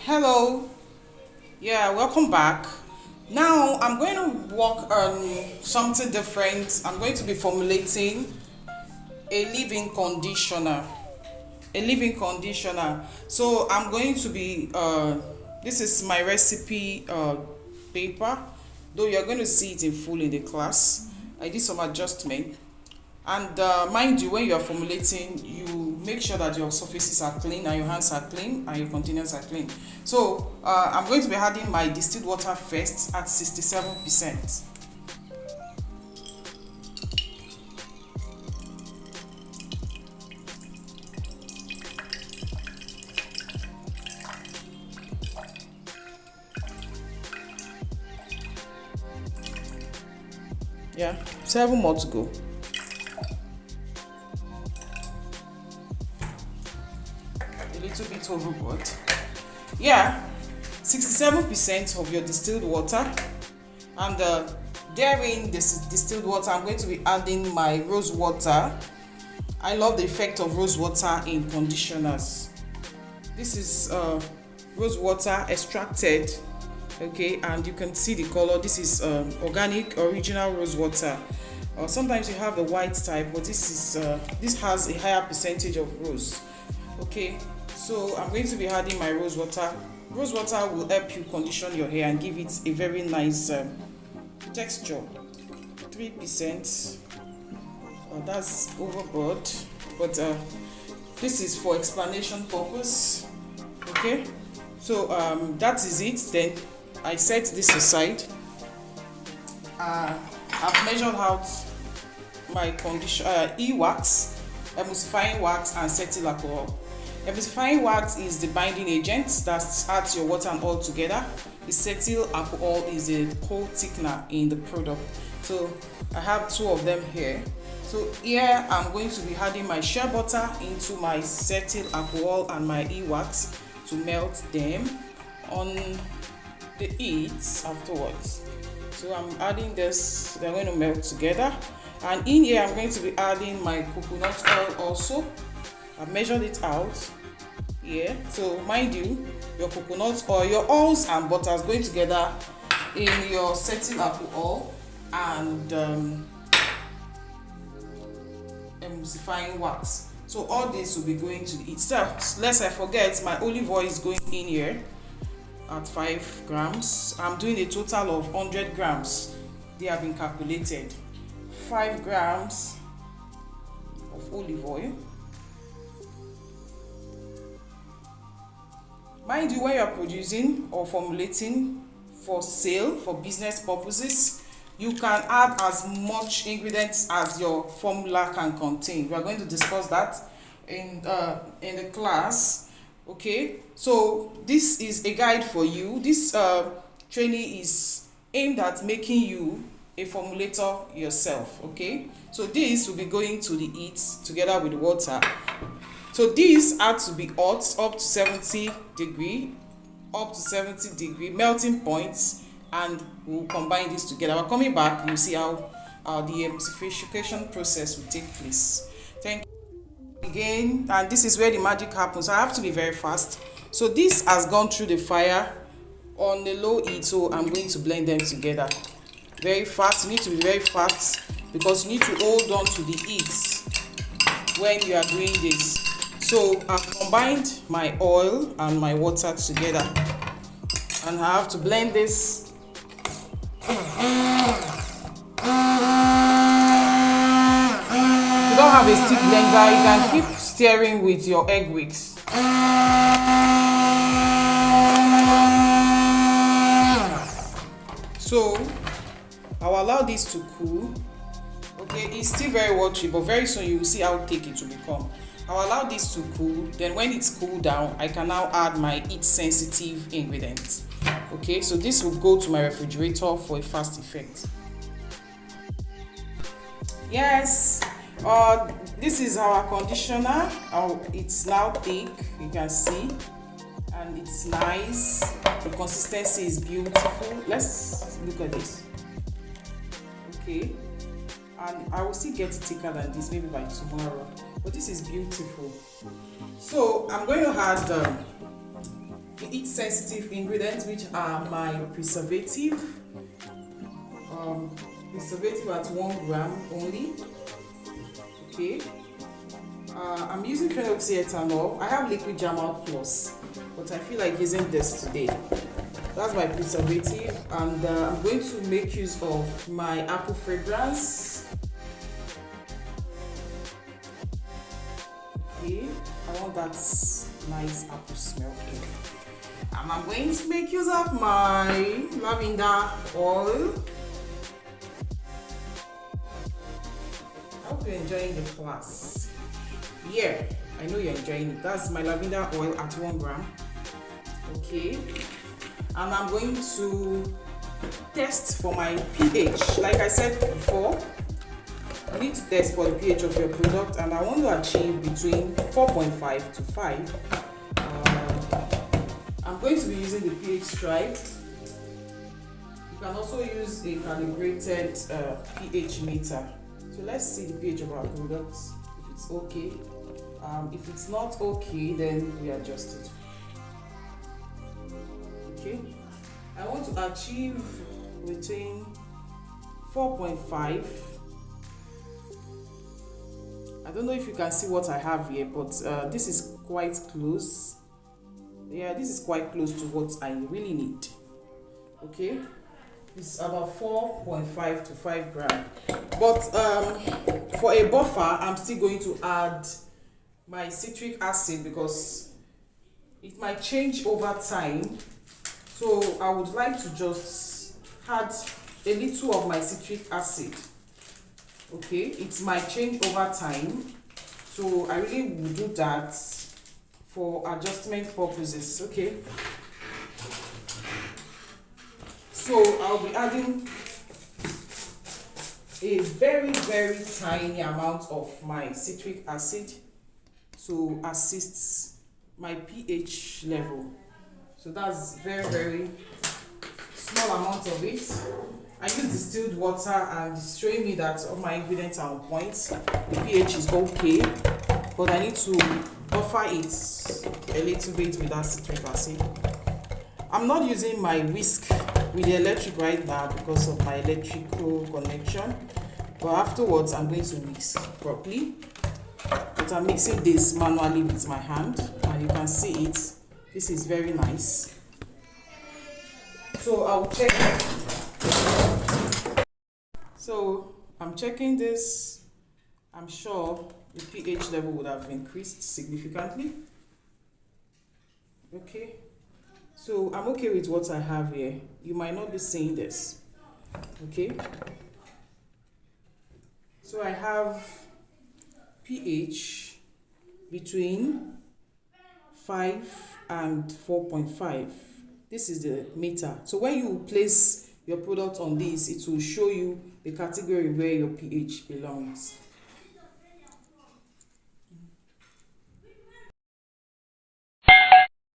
Hello, yeah, welcome back. Now I'm going to work on something different. I'm going to be formulating a leave-in conditioner. A leave-in conditioner. So I'm going to be, this is my recipe paper, though you're going to see it in full in the class. I did some adjustment. And mind you, when you are formulating, you make sure that your surfaces are clean and your hands are clean and your containers are clean. So I'm going to be adding my distilled water first at 67%. Yeah, 7 more to go. A little bit overboard. Yeah, 67% of your distilled water, and therein this distilled water I'm going to be adding my rose water. I love the effect of rose water in conditioners. This is rose water extracted, okay, and you can see the color. This is organic original rose water. Sometimes you have the white type, but this has a higher percentage of rose. Okay, so I'm going to be adding my rose water. Rose water will help you condition your hair and give it a very nice texture. 3%. That's overboard, but this is for explanation purpose. Okay, so that is it. Then I set this aside. I've measured out my condition e-wax, emulsifying wax, and cetyl alcohol. Emulsifying wax is the binding agent that adds your water and oil together. The cetyl alcohol is a cold thickener in the product. So I have 2 of them here. So here I'm going to be adding my shea butter into my cetyl alcohol and my e-wax to melt them on the heat afterwards. So I'm adding this, they're going to melt together. And in here I'm going to be adding my coconut oil also. I've measured it out here. So mind you, your coconut oil, your oils and butters going together in your cetyl alcohol and emulsifying wax. So all this will be going to the heat. So lest I forget, my olive oil is going in here at 5 grams. I'm doing a total of 100 grams. They have been calculated. 5 grams of olive oil. Mind you, when you are producing or formulating for sale, for business purposes, you can add as much ingredients as your formula can contain. We are going to discuss that in the class. Okay, so this is a guide for you. This training is aimed at making you a formulator yourself. Okay, so this will be going to the heat together with the water. So these are to be hot up to 70 degree melting points, and we'll combine this together. We're coming back, you'll see how the emulsification process will take place. Thank you again, and this is where the magic happens. I have to be very fast. So this has gone through the fire on a low heat, so I'm going to blend them together very fast. You need to be very fast because you need to hold on to the heat when you are doing this. So I've combined my oil and my water together, and I have to blend this. If you don't have a stick blender, you can keep stirring with your egg whisk. So I'll allow this to cool. Okay, it's still very watery, but very soon you will see how thick it will become. I'll allow this to cool. Then when it's cooled down, I can now add my heat sensitive ingredients. Okay, so this will go to my refrigerator for a fast effect. Yes, this is our conditioner. It's now thick, you can see, and it's nice. The consistency is beautiful. Let's look at this. Okay, and I will still get it thicker than this maybe by tomorrow, but this is beautiful. So I'm going to add the heat sensitive ingredients, which are my preservative. Preservative at 1 gram only. Okay. I'm using phenoxyethanol. I have liquid Jamal Plus, but I feel like using this today. That's my preservative, and I'm going to make use of my apple fragrance. Okay, I want that nice apple smell. And I'm going to make use of my lavender oil. I hope you're enjoying the class. Yeah, I know you're enjoying it. That's my lavender oil at 1 gram. Okay. And I'm going to test for my pH. Like I said before, you need to test for the pH of your product, and I want to achieve between 4.5 to 5. I'm going to be using the pH stripe. You can also use a calibrated pH meter. So let's see the pH of our product, if it's okay. If it's not okay, then we adjust it. Okay, I want to achieve between 4.5. I don't know if you can see what I have here, but this is quite close. Yeah, this is quite close to what I really need. Okay, it's about 4.5 to 5 gram. But for a buffer, I'm still going to add my citric acid because it might change over time. So I would like to just add a little of my citric acid. Okay, it might change over time, so I really will do that for adjustment purposes. Okay, so I'll be adding a very tiny amount of my citric acid to assist my pH level. So that's very small amount of it. I use distilled water, and it's showing me that all my ingredients are on point. The pH is okay, but I need to buffer it a little bit with that citric acid. I'm not using my whisk with the electric right now because of my electrical connection, but afterwards I'm going to whisk properly. But I'm mixing this manually with my hand, and you can see it. This is very nice. So I'll check. So I'm checking this. I'm sure the pH level would have increased significantly. Okay. So I'm okay with what I have here. You might not be seeing this. Okay. So I have pH between 5 and 4.5. This is the meter. So when you place your product on this, it will show you the category where your pH belongs.